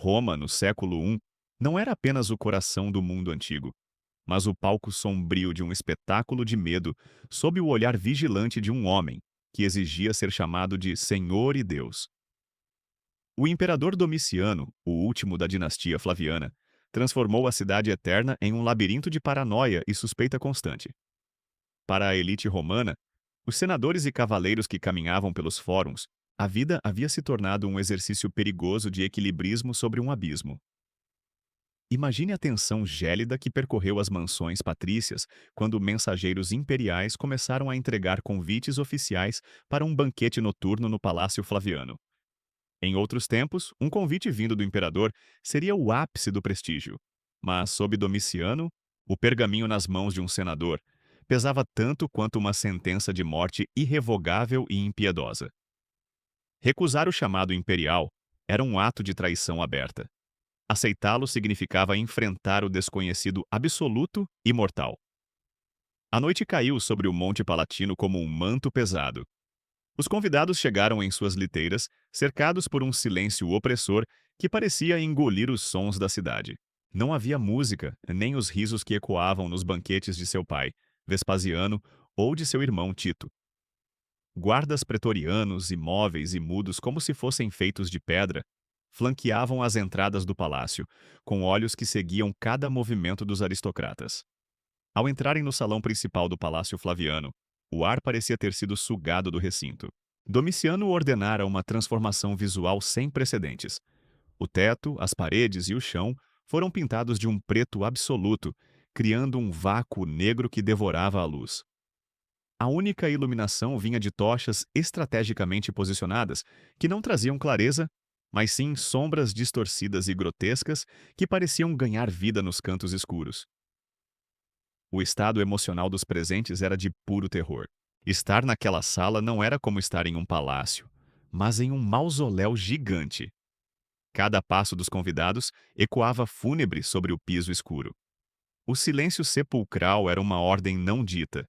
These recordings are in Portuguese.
Roma, no século I, não era apenas o coração do mundo antigo, mas o palco sombrio de um espetáculo de medo sob o olhar vigilante de um homem que exigia ser chamado de Senhor e Deus. O imperador Domiciano, o último da dinastia Flaviana, transformou a cidade eterna em um labirinto de paranoia e suspeita constante. Para a elite romana, os senadores e cavaleiros que caminhavam pelos fóruns, a vida havia se tornado um exercício perigoso de equilibrismo sobre um abismo. Imagine a tensão gélida que percorreu as mansões patrícias quando mensageiros imperiais começaram a entregar convites oficiais para um banquete noturno no Palácio Flaviano. Em outros tempos, um convite vindo do imperador seria o ápice do prestígio. Mas, sob Domiciano, o pergaminho nas mãos de um senador pesava tanto quanto uma sentença de morte irrevogável e impiedosa. Recusar o chamado imperial era um ato de traição aberta. Aceitá-lo significava enfrentar o desconhecido absoluto e mortal. A noite caiu sobre o Monte Palatino como um manto pesado. Os convidados chegaram em suas liteiras, cercados por um silêncio opressor que parecia engolir os sons da cidade. Não havia música, nem os risos que ecoavam nos banquetes de seu pai, Vespasiano, ou de seu irmão Tito. Guardas pretorianos, imóveis e mudos como se fossem feitos de pedra, flanqueavam as entradas do palácio, com olhos que seguiam cada movimento dos aristocratas. Ao entrarem no salão principal do Palácio Flaviano, o ar parecia ter sido sugado do recinto. Domiciano ordenara uma transformação visual sem precedentes. O teto, as paredes e o chão foram pintados de um preto absoluto, criando um vácuo negro que devorava a luz. A única iluminação vinha de tochas estrategicamente posicionadas, que não traziam clareza, mas sim sombras distorcidas e grotescas que pareciam ganhar vida nos cantos escuros. O estado emocional dos presentes era de puro terror. Estar naquela sala não era como estar em um palácio, mas em um mausoléu gigante. Cada passo dos convidados ecoava fúnebre sobre o piso escuro. O silêncio sepulcral era uma ordem não dita.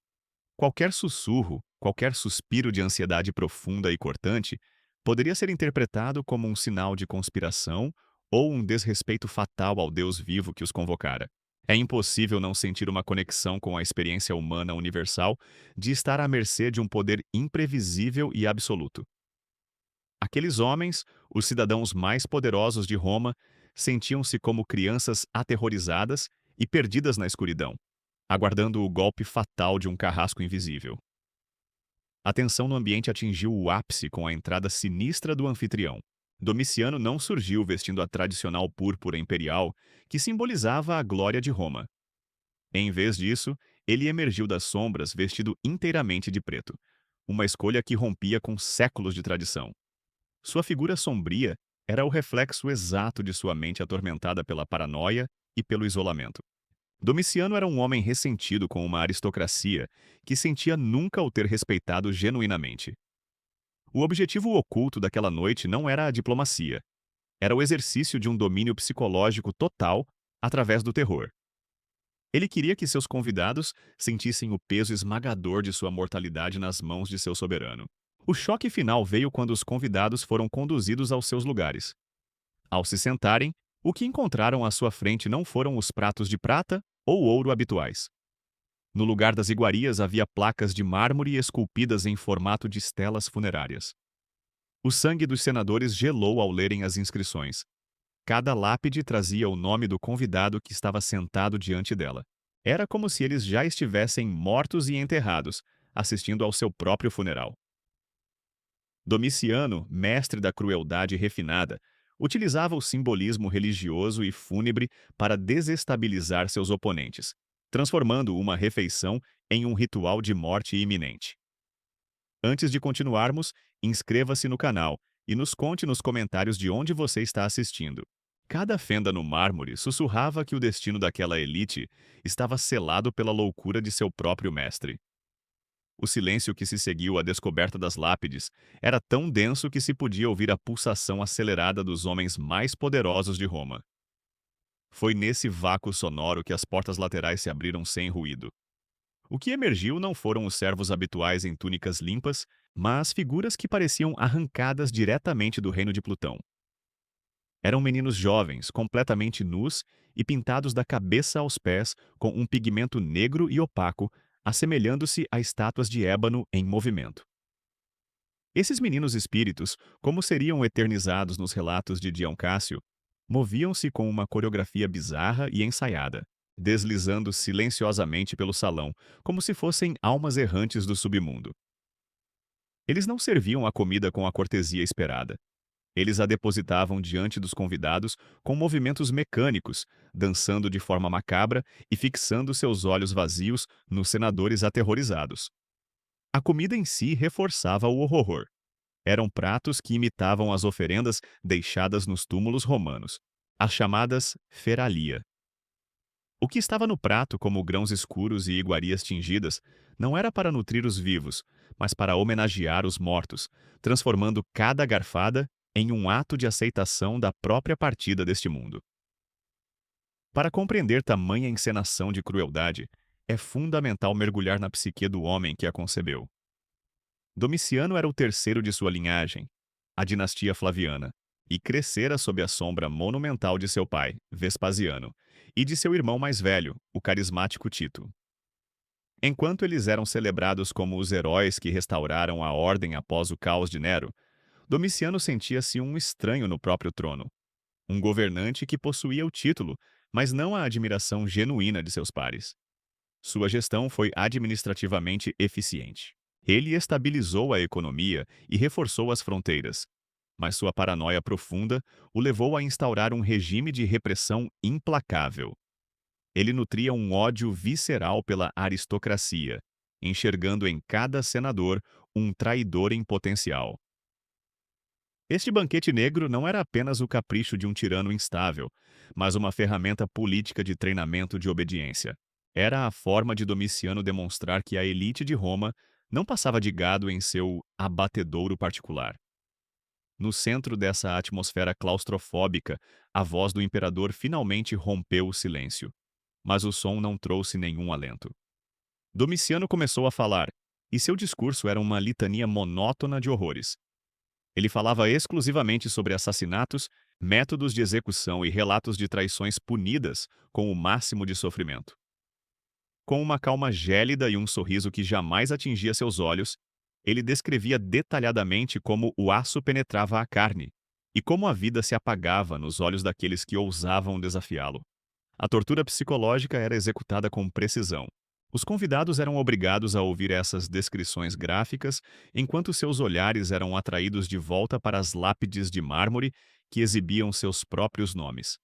Qualquer sussurro, qualquer suspiro de ansiedade profunda e cortante poderia ser interpretado como um sinal de conspiração ou um desrespeito fatal ao Deus vivo que os convocara. É impossível não sentir uma conexão com a experiência humana universal de estar à mercê de um poder imprevisível e absoluto. Aqueles homens, os cidadãos mais poderosos de Roma, sentiam-se como crianças aterrorizadas e perdidas na escuridão, aguardando o golpe fatal de um carrasco invisível. A tensão no ambiente atingiu o ápice com a entrada sinistra do anfitrião. Domiciano não surgiu vestindo a tradicional púrpura imperial, que simbolizava a glória de Roma. Em vez disso, ele emergiu das sombras vestido inteiramente de preto, uma escolha que rompia com séculos de tradição. Sua figura sombria era o reflexo exato de sua mente atormentada pela paranoia e pelo isolamento. Domiciano era um homem ressentido com uma aristocracia que sentia nunca o ter respeitado genuinamente. O objetivo oculto daquela noite não era a diplomacia. Era o exercício de um domínio psicológico total através do terror. Ele queria que seus convidados sentissem o peso esmagador de sua mortalidade nas mãos de seu soberano. O choque final veio quando os convidados foram conduzidos aos seus lugares. Ao se sentarem, o que encontraram à sua frente não foram os pratos de prata ou ouro habituais. No lugar das iguarias havia placas de mármore esculpidas em formato de estelas funerárias. O sangue dos senadores gelou ao lerem as inscrições. Cada lápide trazia o nome do convidado que estava sentado diante dela. Era como se eles já estivessem mortos e enterrados, assistindo ao seu próprio funeral. Domiciano, mestre da crueldade refinada, utilizava o simbolismo religioso e fúnebre para desestabilizar seus oponentes, transformando uma refeição em um ritual de morte iminente. Antes de continuarmos, inscreva-se no canal e nos conte nos comentários de onde você está assistindo. Cada fenda no mármore sussurrava que o destino daquela elite estava selado pela loucura de seu próprio mestre. O silêncio que se seguiu à descoberta das lápides era tão denso que se podia ouvir a pulsação acelerada dos homens mais poderosos de Roma. Foi nesse vácuo sonoro que as portas laterais se abriram sem ruído. O que emergiu não foram os servos habituais em túnicas limpas, mas figuras que pareciam arrancadas diretamente do reino de Plutão. Eram meninos jovens, completamente nus e pintados da cabeça aos pés com um pigmento negro e opaco, assemelhando-se a estátuas de ébano em movimento. Esses meninos espíritos, como seriam eternizados nos relatos de Dion Cássio, moviam-se com uma coreografia bizarra e ensaiada, deslizando silenciosamente pelo salão, como se fossem almas errantes do submundo. Eles não serviam a comida com a cortesia esperada. Eles a depositavam diante dos convidados com movimentos mecânicos, dançando de forma macabra e fixando seus olhos vazios nos senadores aterrorizados. A comida em si reforçava o horror. Eram pratos que imitavam as oferendas deixadas nos túmulos romanos, as chamadas feralia. O que estava no prato, como grãos escuros e iguarias tingidas, não era para nutrir os vivos, mas para homenagear os mortos, transformando cada garfada em um ato de aceitação da própria partida deste mundo. Para compreender tamanha encenação de crueldade, é fundamental mergulhar na psique do homem que a concebeu. Domiciano era o terceiro de sua linhagem, a dinastia Flaviana, e crescera sob a sombra monumental de seu pai, Vespasiano, e de seu irmão mais velho, o carismático Tito. Enquanto eles eram celebrados como os heróis que restauraram a ordem após o caos de Nero, Domiciano sentia-se um estranho no próprio trono, um governante que possuía o título, mas não a admiração genuína de seus pares. Sua gestão foi administrativamente eficiente. Ele estabilizou a economia e reforçou as fronteiras, mas sua paranoia profunda o levou a instaurar um regime de repressão implacável. Ele nutria um ódio visceral pela aristocracia, enxergando em cada senador um traidor em potencial. Este banquete negro não era apenas o capricho de um tirano instável, mas uma ferramenta política de treinamento de obediência. Era a forma de Domiciano demonstrar que a elite de Roma não passava de gado em seu abatedouro particular. No centro dessa atmosfera claustrofóbica, a voz do imperador finalmente rompeu o silêncio. Mas o som não trouxe nenhum alento. Domiciano começou a falar, e seu discurso era uma litania monótona de horrores. Ele falava exclusivamente sobre assassinatos, métodos de execução e relatos de traições punidas com o máximo de sofrimento. Com uma calma gélida e um sorriso que jamais atingia seus olhos, ele descrevia detalhadamente como o aço penetrava a carne e como a vida se apagava nos olhos daqueles que ousavam desafiá-lo. A tortura psicológica era executada com precisão. Os convidados eram obrigados a ouvir essas descrições gráficas, enquanto seus olhares eram atraídos de volta para as lápides de mármore que exibiam seus próprios nomes.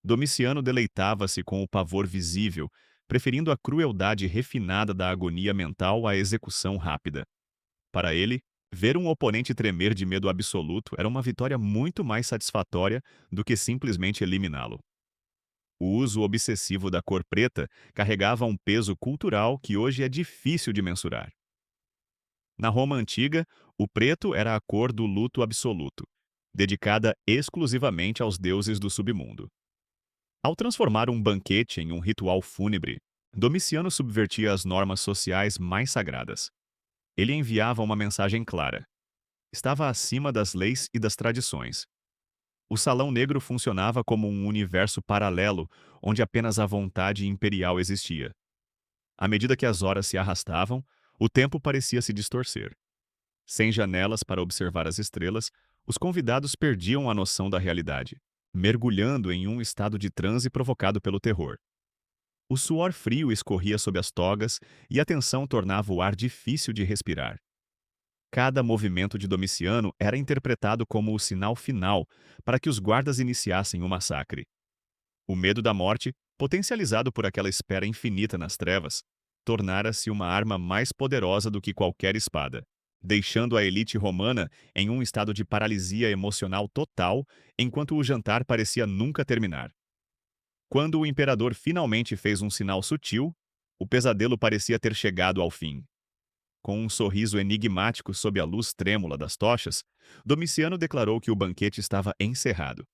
Domiciano deleitava-se com o pavor visível, preferindo a crueldade refinada da agonia mental à execução rápida. Para ele, ver um oponente tremer de medo absoluto era uma vitória muito mais satisfatória do que simplesmente eliminá-lo. O uso obsessivo da cor preta carregava um peso cultural que hoje é difícil de mensurar. Na Roma antiga, o preto era a cor do luto absoluto, dedicada exclusivamente aos deuses do submundo. Ao transformar um banquete em um ritual fúnebre, Domiciano subvertia as normas sociais mais sagradas. Ele enviava uma mensagem clara. Estava acima das leis e das tradições. O Salão Negro funcionava como um universo paralelo, onde apenas a vontade imperial existia. À medida que as horas se arrastavam, o tempo parecia se distorcer. Sem janelas para observar as estrelas, os convidados perdiam a noção da realidade, mergulhando em um estado de transe provocado pelo terror. O suor frio escorria sob as togas e a tensão tornava o ar difícil de respirar. Cada movimento de Domiciano era interpretado como o sinal final para que os guardas iniciassem o massacre. O medo da morte, potencializado por aquela espera infinita nas trevas, tornara-se uma arma mais poderosa do que qualquer espada, deixando a elite romana em um estado de paralisia emocional total, enquanto o jantar parecia nunca terminar. Quando o imperador finalmente fez um sinal sutil, o pesadelo parecia ter chegado ao fim. Com um sorriso enigmático sob a luz trêmula das tochas, Domiciano declarou que o banquete estava encerrado.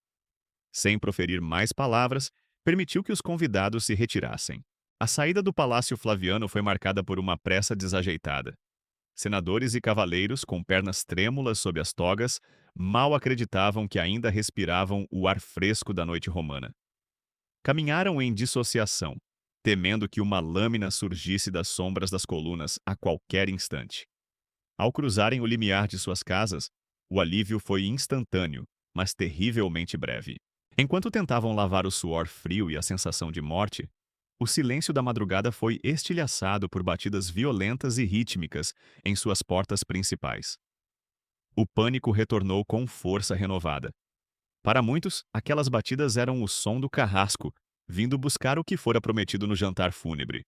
Sem proferir mais palavras, permitiu que os convidados se retirassem. A saída do Palácio Flaviano foi marcada por uma pressa desajeitada. Senadores e cavaleiros, com pernas trêmulas sob as togas, mal acreditavam que ainda respiravam o ar fresco da noite romana. Caminharam em dissociação, temendo que uma lâmina surgisse das sombras das colunas a qualquer instante. Ao cruzarem o limiar de suas casas, o alívio foi instantâneo, mas terrivelmente breve. Enquanto tentavam lavar o suor frio e a sensação de morte, o silêncio da madrugada foi estilhaçado por batidas violentas e rítmicas em suas portas principais. O pânico retornou com força renovada. Para muitos, aquelas batidas eram o som do carrasco, vindo buscar o que fora prometido no jantar fúnebre.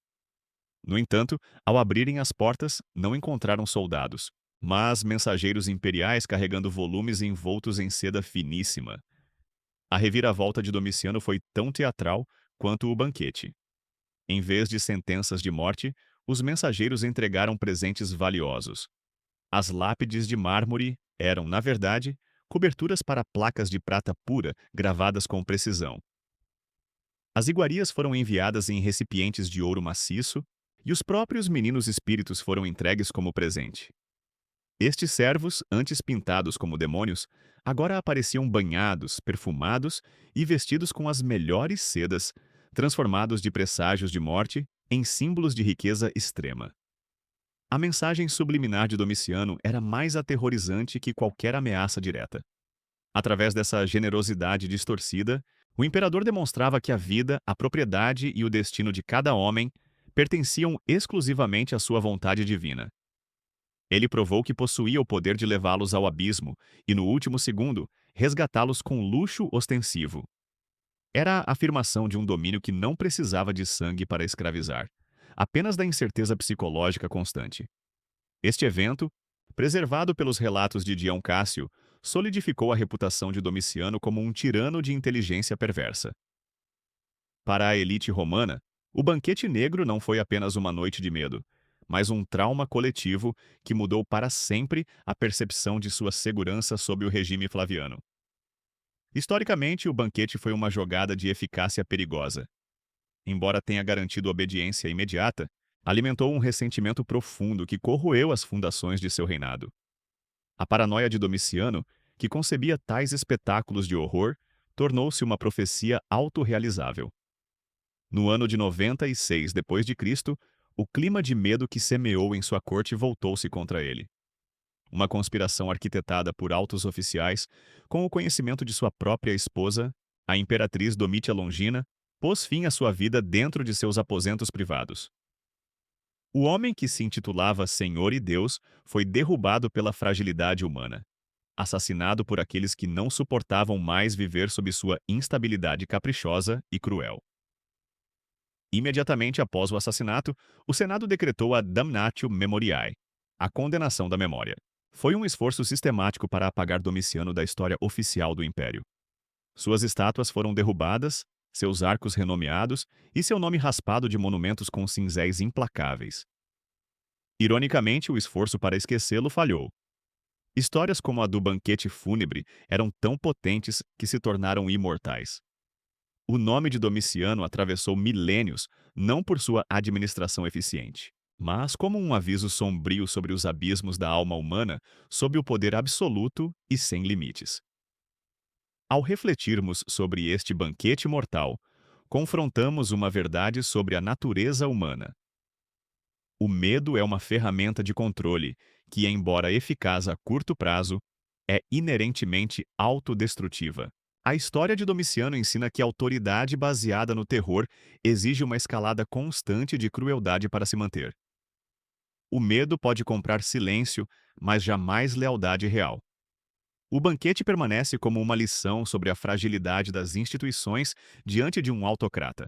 No entanto, ao abrirem as portas, não encontraram soldados, mas mensageiros imperiais carregando volumes envoltos em seda finíssima. A reviravolta de Domiciano foi tão teatral quanto o banquete. Em vez de sentenças de morte, os mensageiros entregaram presentes valiosos. As lápides de mármore eram, na verdade, coberturas para placas de prata pura gravadas com precisão. As iguarias foram enviadas em recipientes de ouro maciço e os próprios meninos espíritos foram entregues como presente. Estes servos, antes pintados como demônios, agora apareciam banhados, perfumados e vestidos com as melhores sedas, transformados de presságios de morte em símbolos de riqueza extrema. A mensagem subliminar de Domiciano era mais aterrorizante que qualquer ameaça direta. Através dessa generosidade distorcida, o imperador demonstrava que a vida, a propriedade e o destino de cada homem pertenciam exclusivamente à sua vontade divina. Ele provou que possuía o poder de levá-los ao abismo e, no último segundo, resgatá-los com luxo ostensivo. Era a afirmação de um domínio que não precisava de sangue para escravizar, apenas da incerteza psicológica constante. Este evento, preservado pelos relatos de Dião Cássio, solidificou a reputação de Domiciano como um tirano de inteligência perversa. Para a elite romana, o banquete negro não foi apenas uma noite de medo, mas um trauma coletivo que mudou para sempre a percepção de sua segurança sob o regime flaviano. Historicamente, o banquete foi uma jogada de eficácia perigosa. Embora tenha garantido obediência imediata, alimentou um ressentimento profundo que corroeu as fundações de seu reinado. A paranoia de Domiciano, que concebia tais espetáculos de horror, tornou-se uma profecia autorrealizável. No ano de 96 d.C., o clima de medo que semeou em sua corte voltou-se contra ele. Uma conspiração arquitetada por altos oficiais, com o conhecimento de sua própria esposa, a imperatriz Domitia Longina, pôs fim à sua vida dentro de seus aposentos privados. O homem que se intitulava Senhor e Deus foi derrubado pela fragilidade humana, assassinado por aqueles que não suportavam mais viver sob sua instabilidade caprichosa e cruel. Imediatamente após o assassinato, o Senado decretou a damnatio memoriae, a condenação da memória. Foi um esforço sistemático para apagar Domiciano da história oficial do Império. Suas estátuas foram derrubadas, seus arcos renomeados e seu nome raspado de monumentos com cinzéis implacáveis. Ironicamente, o esforço para esquecê-lo falhou. Histórias como a do banquete fúnebre eram tão potentes que se tornaram imortais. O nome de Domiciano atravessou milênios, não por sua administração eficiente, mas como um aviso sombrio sobre os abismos da alma humana, sob o poder absoluto e sem limites. Ao refletirmos sobre este banquete mortal, confrontamos uma verdade sobre a natureza humana. O medo é uma ferramenta de controle que, embora eficaz a curto prazo, é inerentemente autodestrutiva. A história de Domiciano ensina que a autoridade baseada no terror exige uma escalada constante de crueldade para se manter. O medo pode comprar silêncio, mas jamais lealdade real. O banquete permanece como uma lição sobre a fragilidade das instituições diante de um autocrata.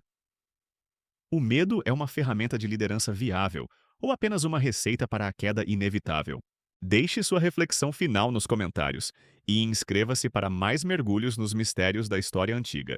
O medo é uma ferramenta de liderança viável ou apenas uma receita para a queda inevitável? Deixe sua reflexão final nos comentários e inscreva-se para mais mergulhos nos mistérios da história antiga.